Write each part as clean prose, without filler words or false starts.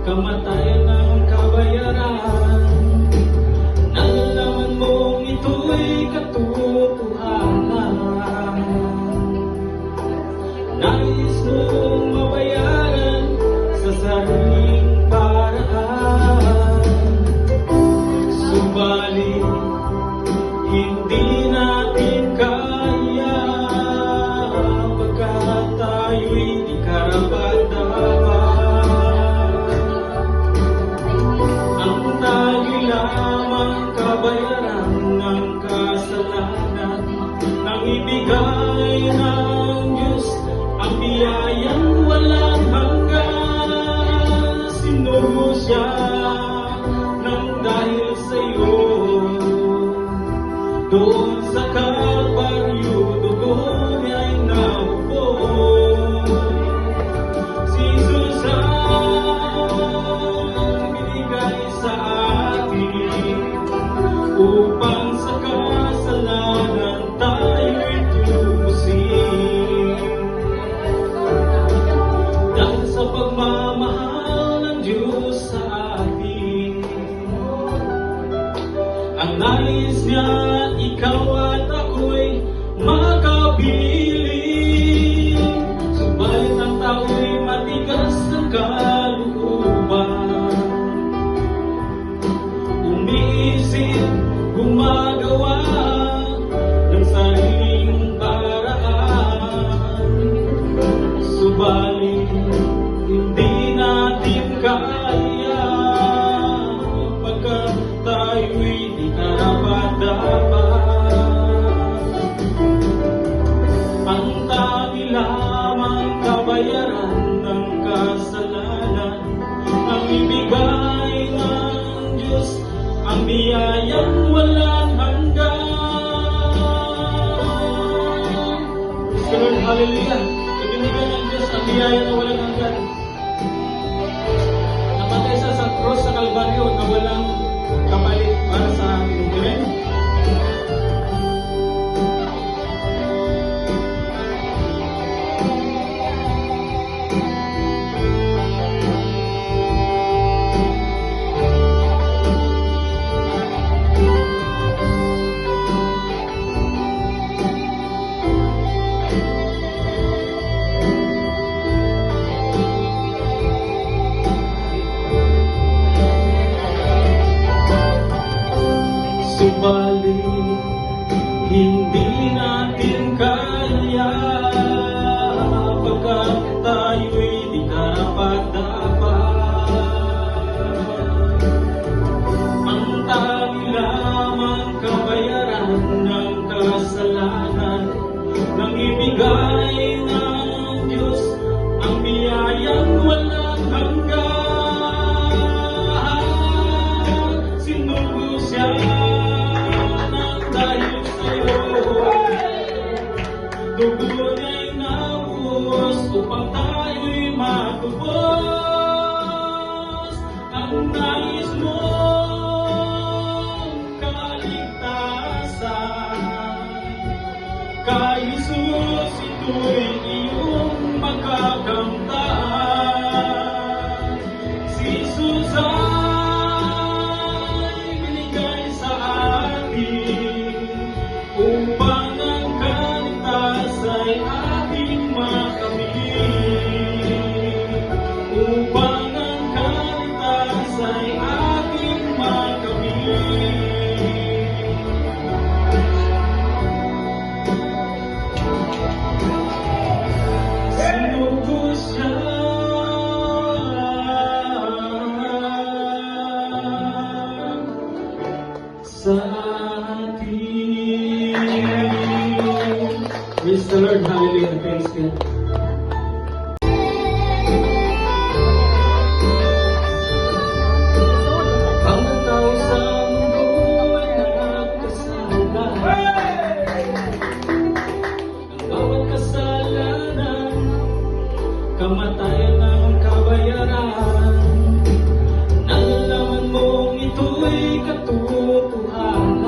kamatayan ng kabayaran. Nalalaman mong ito'y katotohanan. Nais mong mabayaran sa sariling paraan. Subalit, hindi natin kaya, pagkat tayo'y di karapat-dapat. Ang tagi lamang kabayaran ng kasalanan, nang ibigay ng Diyos ang biyayang walang hanggan. Sinugo siya nang dahil sa'yo, doon sa Kalbaryo, dugo niya'y naubos. Si Jesus ang binigay sa atin, upang sa kasalanan tayo'y tubusin. Dahil sa pagmamahal ng Diyos sa atin, ang nais niya ikaw at ako'y makapiling. Subalit ang tao'y matigas ng kalooban, umiisip, gumagawa ng sariling paraan. Subalit hindi natin kaya, pagkat tayo'y di karapat-dapat. Ang tagi lamang kabayaran ng kasalanan, ang ibigay ng Diyos ang biyayang walang hanggan. Praise the Lord, hallelujah. Ibinigay ng Diyos ang biyaya na walang hanggan. Namatay siya sa cross sa Kalbaryo na walang kapalit para sa atin. Amen? Subalit, hindi natin kaya, pagkat tayo'y di karapat-dapat. Ang tagi lamang kabayaran ng kasalanan, nang ibigay ng Diyos ang biyayang walang hanggan. Sinugo siya dugo niya'y naubos, upang tayo'y matubos. Ang nais mong kaligtasan, kay Jesus ito'y iyong makakamtan. Si Jesus ay binigay sa atin, upang ang ay ating makamit, upang ang kaligtas ay ating makamit. Sinugo siya sa atin. Praise the Lord, hallelujah, praise God. Ang tao sa mundo ay nagkasalanan. Ang bawat kasalanan, kamatayan ng kabayaran. Nalalaman mong ito'y katotohanan.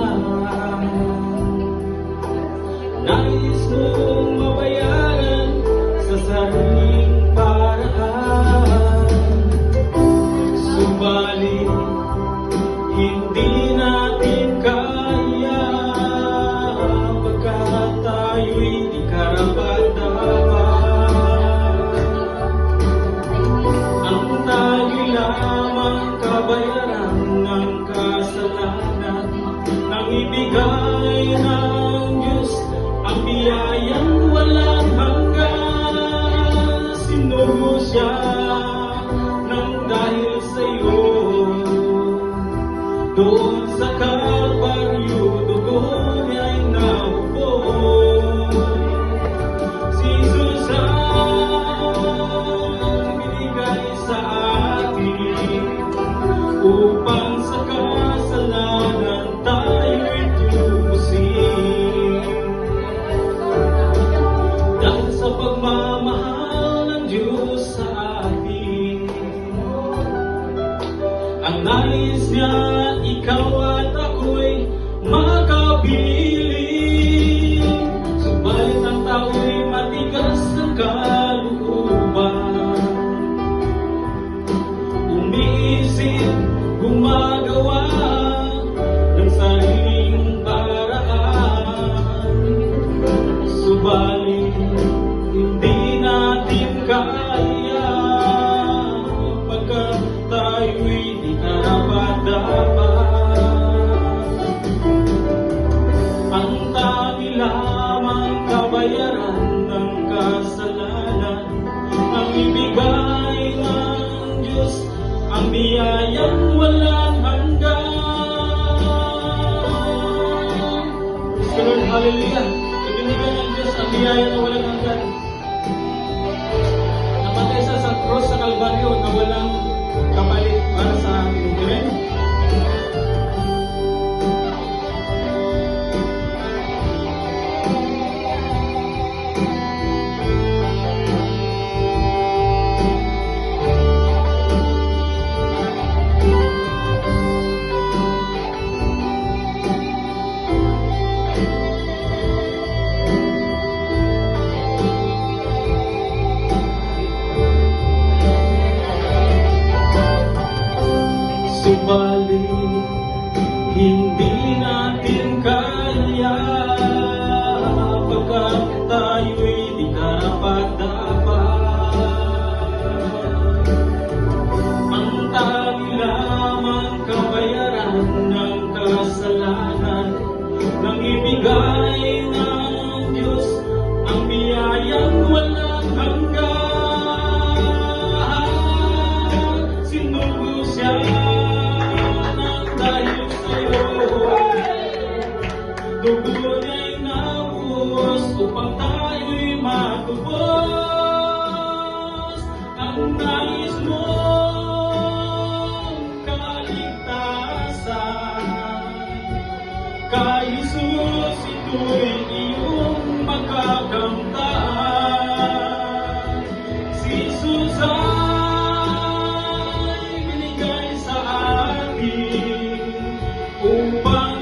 Doon sa Kalbaryo, dugo niya'y naubos. Si Jesus ang binigay sa atin upang sa kasalanan tayo'y tubusin. Dahil sa pagmamahal ng Diyos sa atin, ang nais niya ikaw at ako'y makapiling. Subalit ang tao'y matigas ng kalooban, umiisip, gumagawa ng sariling paraan. Subalit hindi natin kaya, pagkat tayo'y di karapat-dapat. Ang tanging lamang kabayaran ng kasalanan, ang ibigay ng Diyos, ang biyayang walang hanggan. Praise the Lord, hallelujah. Ibinigay ng Diyos ang biyaya na walang hanggan. Namatay siya sa cross sa Kalbaryo na walang kapalit para sa atin. Amen? Subalit hindi natin kaya, pagkat tayo'y di karapat-dapat. Ang tanging lamang kabayaran ng kasalanan, nang ibigay ng Diyos, ang biyayang walang hanggan. Sinugo siya dugo niya'y naubos upang tayo'y matubos. Ang nais mong kaligtasan, kay Jesus ito'y iyong makakamtan. Si Jesus ay binigay sa atin upang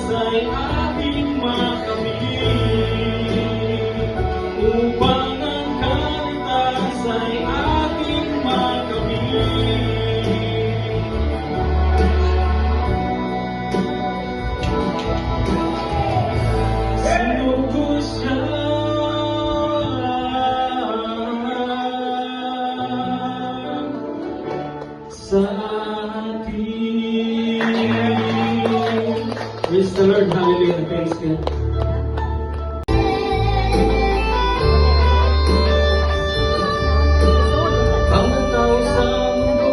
ay ating makamit, upang ang kaligtas ay ating makamit. Sinugo siya sa atin. Praise the Lord, hallelujah, praise God. Ang tao sa mundo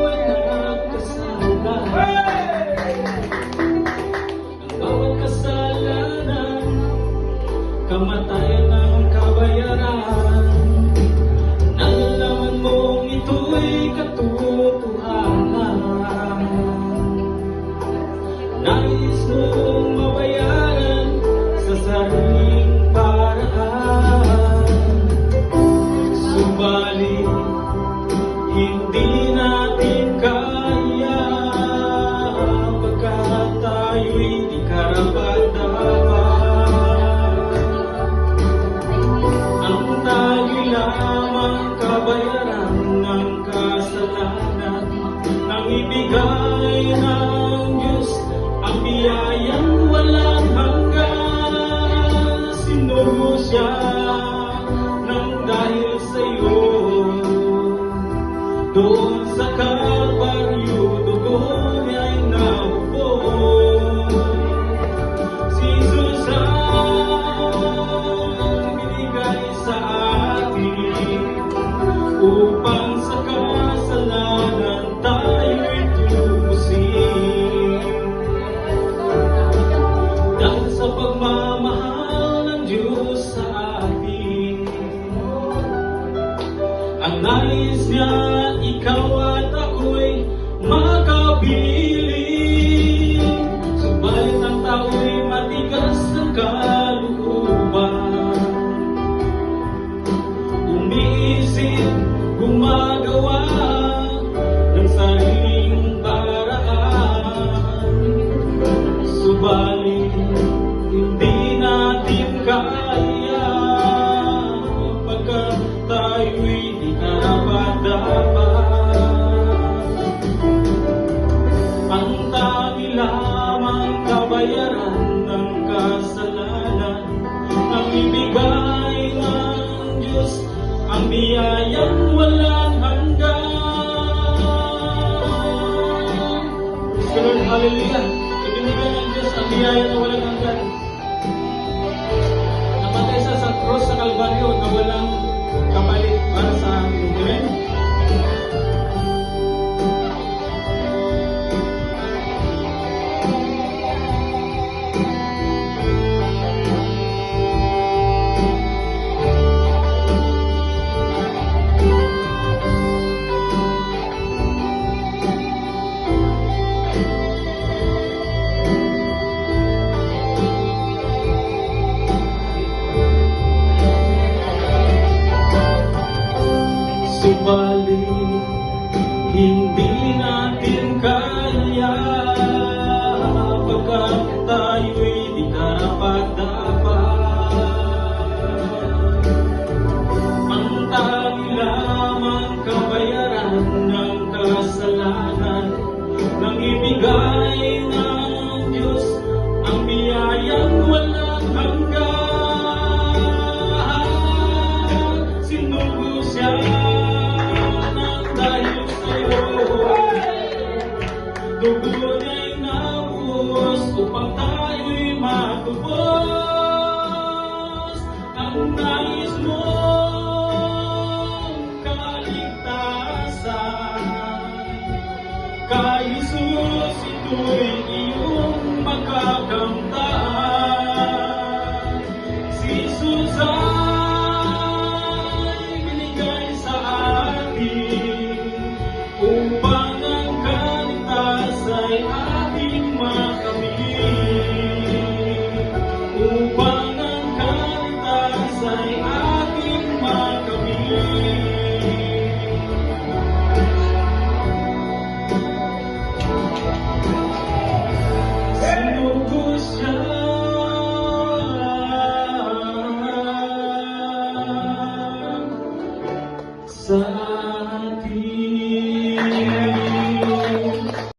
ay nagkasala. Ang bawat kasalanan, kamatayan ng kabayaran. Nalalaman mong ito'y katotohanan. Nais mong mabayaran sa sariling paraan. Subalit hindi natin kaya, pagkat tayo'y di karapat-dapat. Ang tanging lamang kabayaran ng kasalanan, nang ibigay ng Diyos, ang biyayang walang hanggan. Sinugo siya nang dahil sa'yo. Doon sa Kalbaryo, dugo niya'y naubos. Si Jesus ang binigay sa atin upang sa kasalanan tayo'y tubusin. mabilis. Subalit ang tao'y matigas ng kalooban. Umiisip, gumagawa ng sariling paraan. Subalit hindi natin kaya, pagkat tayo'y di karapat-dapat. Ang tanging lamang kabayaran ng kasalanan, ang ibigay ng Diyos, ang biyayang walang hanggan. Praise the Lord, hallelujah. Ibinigay ng Diyos ang biyaya na walang hanggan. Namatay siya sa cross sa Kalbaryo na walang kapalit para sa atin. Amen? Subalit, hindi natin kaya, pagkat tayo'y di karapat-dapat. Ang tanging lamang kabayaran ng kasalanan, ng ibigay ng Diyos, ang biyayang walang hanggan. Sinugo siya dugo niya'y nabuhos upang tayo'y matubos. Ang nais mong kaligtasan, kay Jesus ito'y